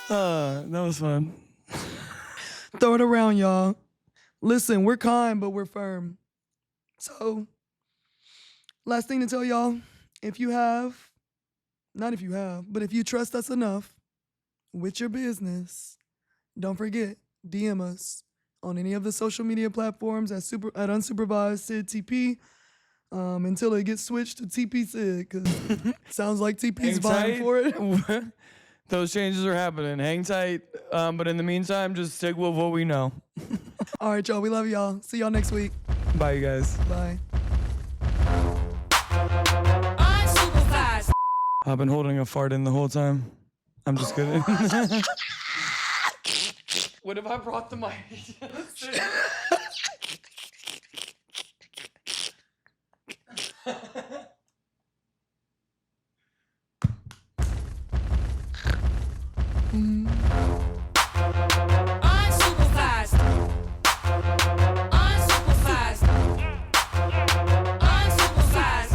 That was fun. Throw it around, y'all. Listen, we're kind, but we're firm. So, last thing to tell y'all, if you trust us enough with your business, don't forget, DM us on any of the social media platforms at Unsupervised Sid TP until it gets switched to TP Sid, because sounds like TP's vying for it. Those changes are happening. Hang tight. But in the meantime, just stick with what we know. All right, y'all. We love y'all. See y'all next week. Bye, you guys. Bye. Unsupervised. I've been holding a fart in the whole time. I'm just kidding. What if I brought the mic? Unsupervised. Unsupervised. Unsupervised.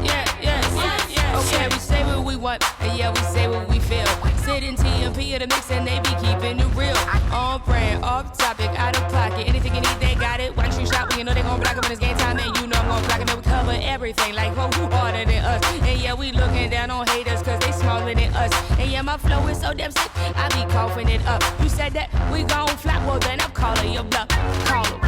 Yeah. Okay, we say what we want, and yeah, we say what we feel. Sitting TMP of the mix, and they be keeping it real. On brand, off topic, out of pocket. Anything you need, they got it. One tree shot, when you know they gon' block it when it's game time, and you know I'm gon' block it. And we cover everything, like who harder than us. And yeah, we looking down on haters, cause they smaller than us. And yeah, my flow is so damn sick, I be coughing it up. You said that we gon' flop, well then I'm calling your bluff. Call 'em.